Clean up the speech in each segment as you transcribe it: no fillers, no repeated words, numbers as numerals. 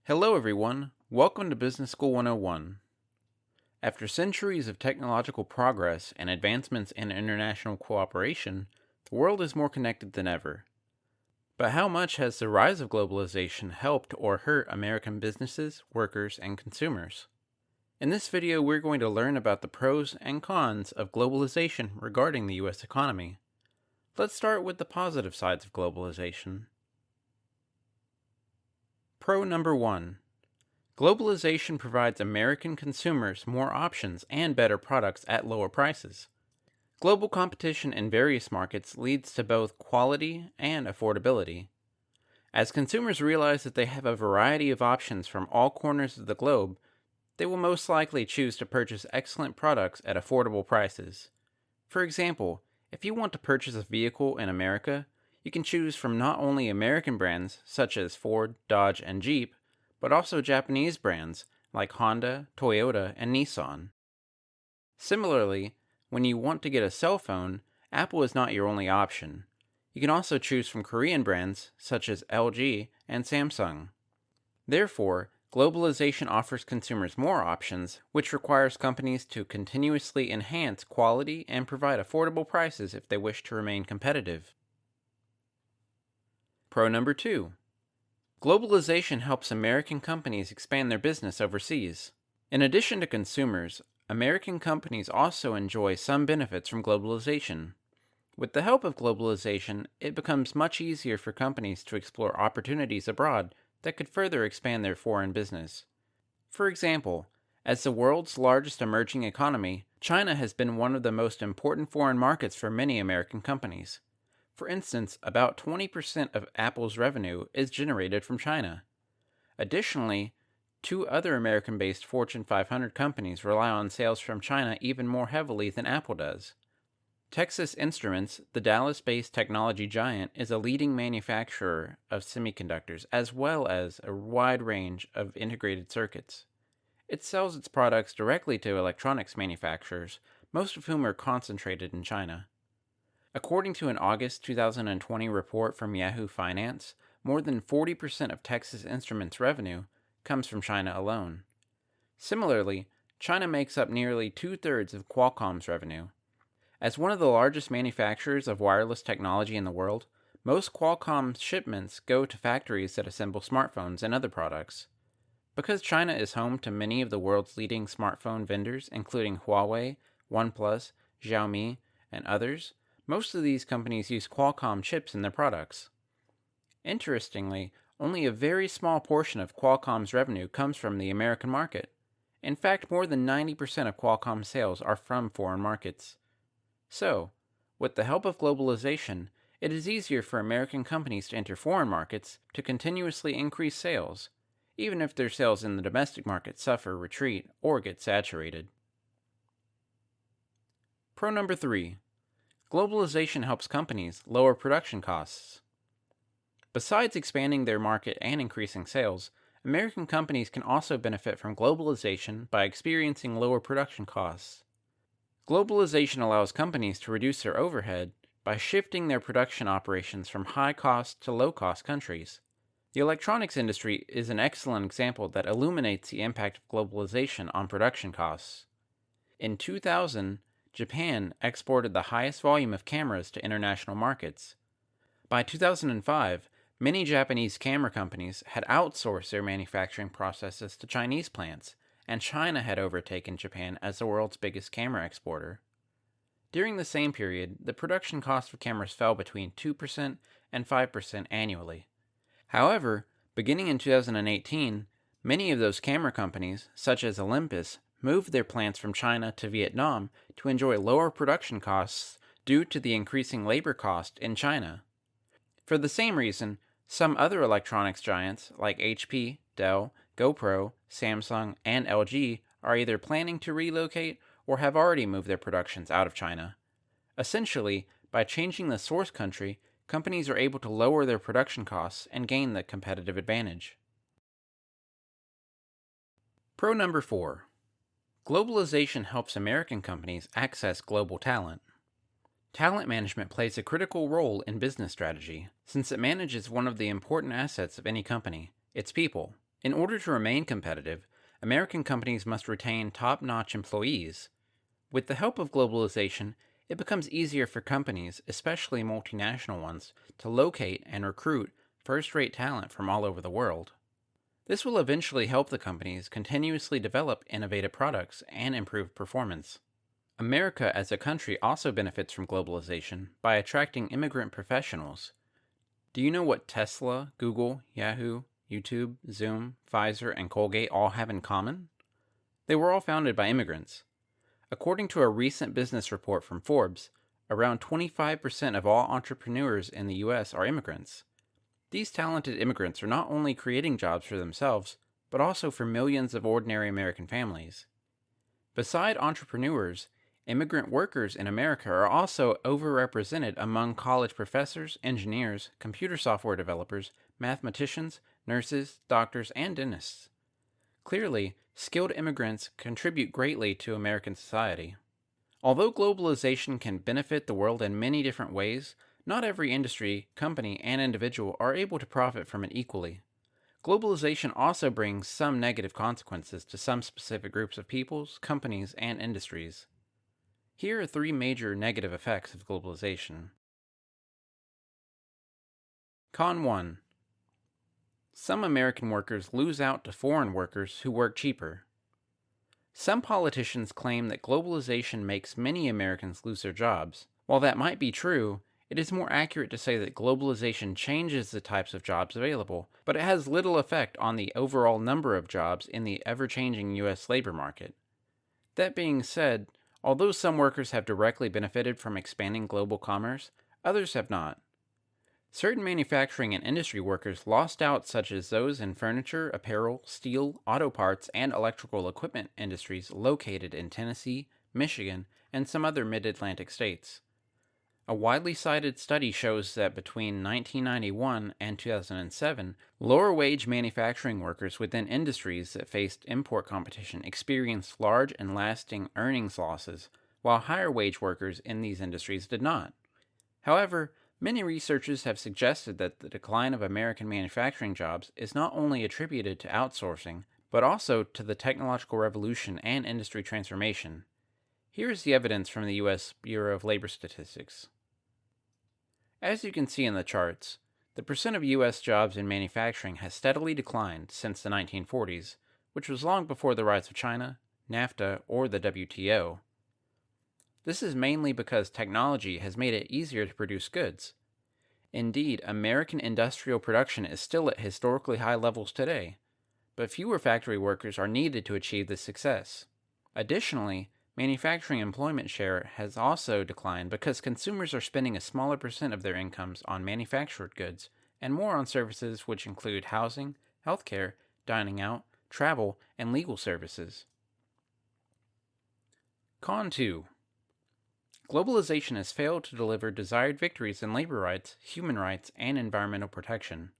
Hello everyone, welcome to Business School 101. After centuries of technological progress and advancements in international cooperation, the world is more connected than ever. But how much has the rise of globalization helped or hurt American businesses, workers, and consumers? In this video, we're going to learn about the pros and cons of globalization regarding the U.S. economy. Let's start with the positive sides of globalization. Pro number 1. Globalization provides American consumers more options and better products at lower prices. Global competition in various markets leads to both quality and affordability. As consumers realize that they have a variety of options from all corners of the globe, they will most likely choose to purchase excellent products at affordable prices. For example, if you want to purchase a vehicle in America, you can choose from not only American brands such as Ford, Dodge, and Jeep, but also Japanese brands like Honda, Toyota, and Nissan. Similarly, when you want to get a cell phone, Apple is not your only option. You can also choose from Korean brands such as LG and Samsung. Therefore, globalization offers consumers more options, which requires companies to continuously enhance quality and provide affordable prices if they wish to remain competitive. Pro number 2. Globalization helps American companies expand their business overseas. In addition to consumers, American companies also enjoy some benefits from globalization. With the help of globalization, it becomes much easier for companies to explore opportunities abroad that could further expand their foreign business. For example, as the world's largest emerging economy, China has been one of the most important foreign markets for many American companies. For instance, about 20% of Apple's revenue is generated from China. Additionally, two other American-based Fortune 500 companies rely on sales from China even more heavily than Apple does. Texas Instruments, the Dallas-based technology giant, is a leading manufacturer of semiconductors as well as a wide range of integrated circuits. It sells its products directly to electronics manufacturers, most of whom are concentrated in China. According to an August 2020 report from Yahoo Finance, more than 40% of Texas Instruments' revenue comes from China alone. Similarly, China makes up nearly 2/3 of Qualcomm's revenue. As one of the largest manufacturers of wireless technology in the world, most Qualcomm shipments go to factories that assemble smartphones and other products. Because China is home to many of the world's leading smartphone vendors, including Huawei, OnePlus, Xiaomi, and others, most of these companies use Qualcomm chips in their products. Interestingly, only a very small portion of Qualcomm's revenue comes from the American market. In fact, more than 90% of Qualcomm sales are from foreign markets. So, with the help of globalization, it is easier for American companies to enter foreign markets to continuously increase sales, even if their sales in the domestic market suffer retreat or get saturated. Pro number 3. Globalization helps companies lower production costs. Besides expanding their market and increasing sales, American companies can also benefit from globalization by experiencing lower production costs. Globalization allows companies to reduce their overhead by shifting their production operations from high-cost to low-cost countries. The electronics industry is an excellent example that illuminates the impact of globalization on production costs. In 2000, Japan exported the highest volume of cameras to international markets. By 2005, many Japanese camera companies had outsourced their manufacturing processes to Chinese plants, and China had overtaken Japan as the world's biggest camera exporter. During the same period, the production cost of cameras fell between 2% and 5% annually. However, beginning in 2018, many of those camera companies, such as Olympus, moved their plants from China to Vietnam to enjoy lower production costs due to the increasing labor cost in China. For the same reason, some other electronics giants like HP, Dell, GoPro, Samsung, and LG are either planning to relocate or have already moved their productions out of China. Essentially, by changing the source country, companies are able to lower their production costs and gain the competitive advantage. Pro number 4. Globalization helps American companies access global talent. Talent management plays a critical role in business strategy, since it manages one of the important assets of any company, its people. In order to remain competitive, American companies must retain top-notch employees. With the help of globalization, it becomes easier for companies, especially multinational ones, to locate and recruit first-rate talent from all over the world. This will eventually help the companies continuously develop innovative products and improve performance. America as a country also benefits from globalization by attracting immigrant professionals. Do you know what Tesla, Google, Yahoo, YouTube, Zoom, Pfizer, and Colgate all have in common? They were all founded by immigrants. According to a recent business report from Forbes, around 25% of all entrepreneurs in the U.S. are immigrants. These talented immigrants are not only creating jobs for themselves, but also for millions of ordinary American families. Beside entrepreneurs, immigrant workers in America are also overrepresented among college professors, engineers, computer software developers, mathematicians, nurses, doctors, and dentists. Clearly, skilled immigrants contribute greatly to American society. Although globalization can benefit the world in many different ways, not every industry, company, and individual are able to profit from it equally. Globalization also brings some negative consequences to some specific groups of peoples, companies, and industries. Here are three major negative effects of globalization. Con 1. Some American workers lose out to foreign workers who work cheaper. Some politicians claim that globalization makes many Americans lose their jobs. While that might be true, it is more accurate to say that globalization changes the types of jobs available, but it has little effect on the overall number of jobs in the ever-changing U.S. labor market. That being said, although some workers have directly benefited from expanding global commerce, others have not. Certain manufacturing and industry workers lost out, such as those in furniture, apparel, steel, auto parts, and electrical equipment industries located in Tennessee, Michigan, and some other mid-Atlantic states. A widely cited study shows that between 1991 and 2007, lower-wage manufacturing workers within industries that faced import competition experienced large and lasting earnings losses, while higher-wage workers in these industries did not. However, many researchers have suggested that the decline of American manufacturing jobs is not only attributed to outsourcing, but also to the technological revolution and industry transformation. Here is the evidence from the U.S. Bureau of Labor Statistics. As you can see in the charts, the percent of U.S. jobs in manufacturing has steadily declined since the 1940s, which was long before the rise of China, NAFTA, or the WTO. This is mainly because technology has made it easier to produce goods. Indeed, American industrial production is still at historically high levels today, but fewer factory workers are needed to achieve this success. Additionally, manufacturing employment share has also declined because consumers are spending a smaller percent of their incomes on manufactured goods and more on services which include housing, healthcare, dining out, travel, and legal services. Con 2. Globalization has failed to deliver desired victories in labor rights, human rights, and environmental protection.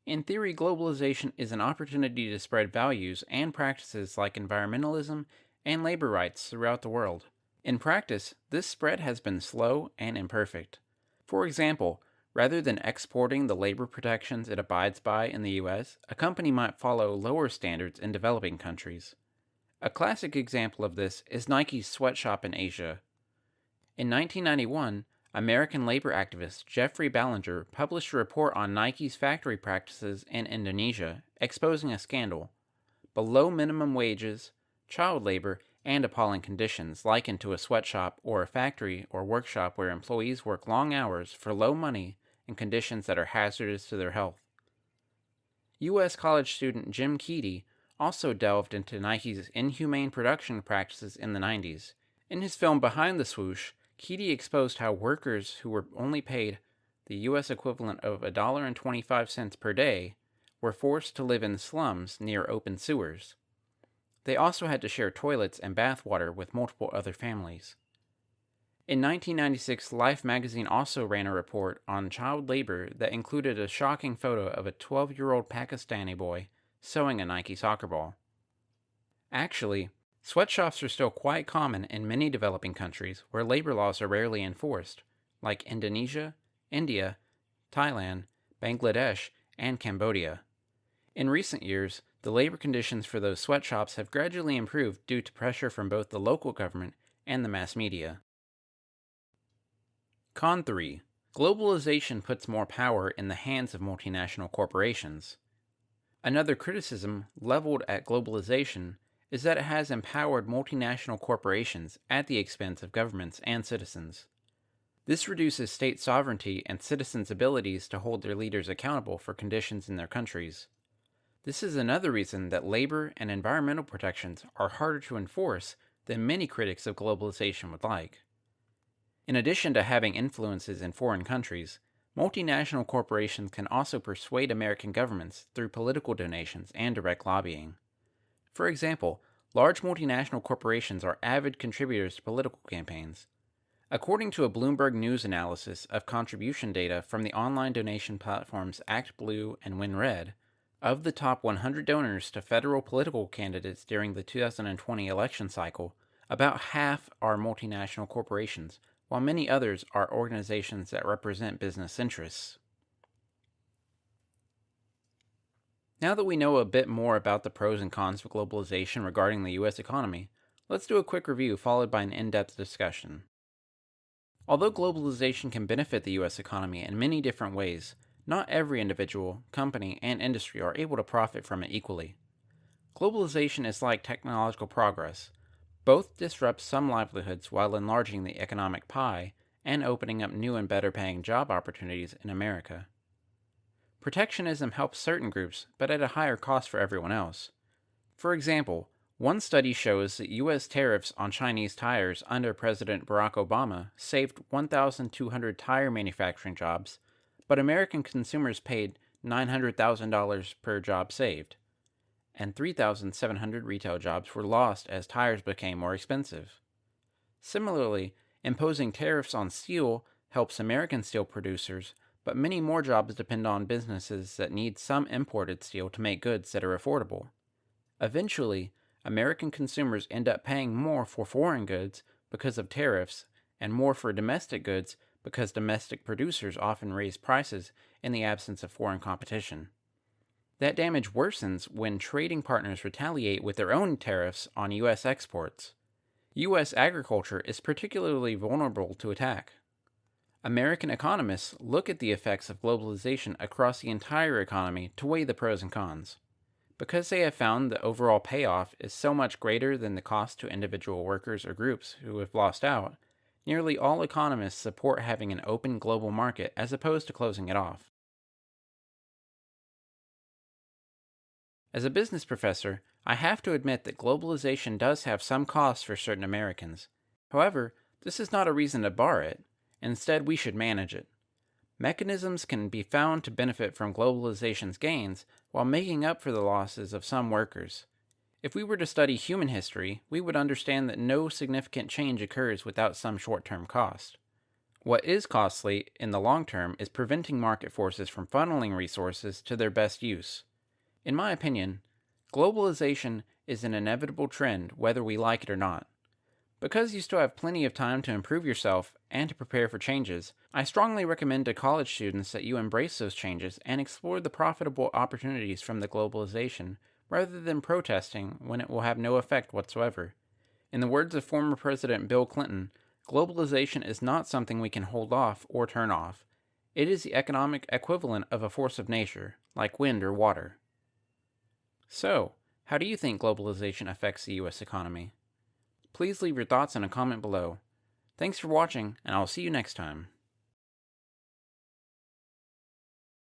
In theory, globalization is an opportunity to spread values and practices like environmentalism and labor rights throughout the world. In practice, this spread has been slow and imperfect. For example, rather than exporting the labor protections it abides by in the U.S., a company might follow lower standards in developing countries. A classic example of this is Nike's sweatshop in Asia. In 1991, American labor activist Jeffrey Ballinger published a report on Nike's factory practices in Indonesia, exposing a scandal: below minimum wages, child labor, and appalling conditions likened to a sweatshop or a factory or workshop where employees work long hours for low money in conditions that are hazardous to their health. U.S. college student Jim Keedy also delved into Nike's inhumane production practices in the 90s. In his film Behind the Swoosh, Keedy exposed how workers who were only paid the U.S. equivalent of $1.25 per day were forced to live in slums near open sewers. They also had to share toilets and bath water with multiple other families. In 1996, Life magazine also ran a report on child labor that included a shocking photo of a 12-year-old Pakistani boy sewing a Nike soccer ball. Actually, sweatshops are still quite common in many developing countries where labor laws are rarely enforced, like Indonesia, India, Thailand, Bangladesh, and Cambodia. In recent years, the labor conditions for those sweatshops have gradually improved due to pressure from both the local government and the mass media. Con 3. Globalization puts more power in the hands of multinational corporations. Another criticism leveled at globalization is that it has empowered multinational corporations at the expense of governments and citizens. This reduces state sovereignty and citizens' abilities to hold their leaders accountable for conditions in their countries. This is another reason that labor and environmental protections are harder to enforce than many critics of globalization would like. In addition to having influences in foreign countries, multinational corporations can also persuade American governments through political donations and direct lobbying. For example, large multinational corporations are avid contributors to political campaigns. According to a Bloomberg News analysis of contribution data from the online donation platforms ActBlue and WinRed, of the top 100 donors to federal political candidates during the 2020 election cycle, about half are multinational corporations, while many others are organizations that represent business interests. Now that we know a bit more about the pros and cons of globalization regarding the U.S. economy, let's do a quick review followed by an in-depth discussion. Although globalization can benefit the U.S. economy in many different ways, not every individual, company, and industry are able to profit from it equally. Globalization is like technological progress. Both disrupt some livelihoods while enlarging the economic pie and opening up new and better paying job opportunities in America. Protectionism helps certain groups, but at a higher cost for everyone else. For example, one study shows that U.S. tariffs on Chinese tires under President Barack Obama saved 1,200 tire manufacturing jobs, but American consumers paid $900,000 per job saved, and 3,700 retail jobs were lost as tires became more expensive. Similarly, imposing tariffs on steel helps American steel producers, but many more jobs depend on businesses that need some imported steel to make goods that are affordable. Eventually, American consumers end up paying more for foreign goods because of tariffs and more for domestic goods because domestic producers often raise prices in the absence of foreign competition. That damage worsens when trading partners retaliate with their own tariffs on U.S. exports. U.S. agriculture is particularly vulnerable to attack. American economists look at the effects of globalization across the entire economy to weigh the pros and cons. Because they have found the overall payoff is so much greater than the cost to individual workers or groups who have lost out, nearly all economists support having an open global market as opposed to closing it off. As a business professor, I have to admit that globalization does have some costs for certain Americans. However, this is not a reason to bar it. Instead, we should manage it. Mechanisms can be found to benefit from globalization's gains while making up for the losses of some workers. If we were to study human history, we would understand that no significant change occurs without some short-term cost. What is costly in the long term is preventing market forces from funneling resources to their best use. In my opinion, globalization is an inevitable trend whether we like it or not. Because you still have plenty of time to improve yourself and to prepare for changes, I strongly recommend to college students that you embrace those changes and explore the profitable opportunities from the globalization rather than protesting when it will have no effect whatsoever. In the words of former President Bill Clinton, globalization is not something we can hold off or turn off. It is the economic equivalent of a force of nature, like wind or water. So, how do you think globalization affects the U.S. economy? Please leave your thoughts in a comment below. Thanks for watching, and I'll see you next time.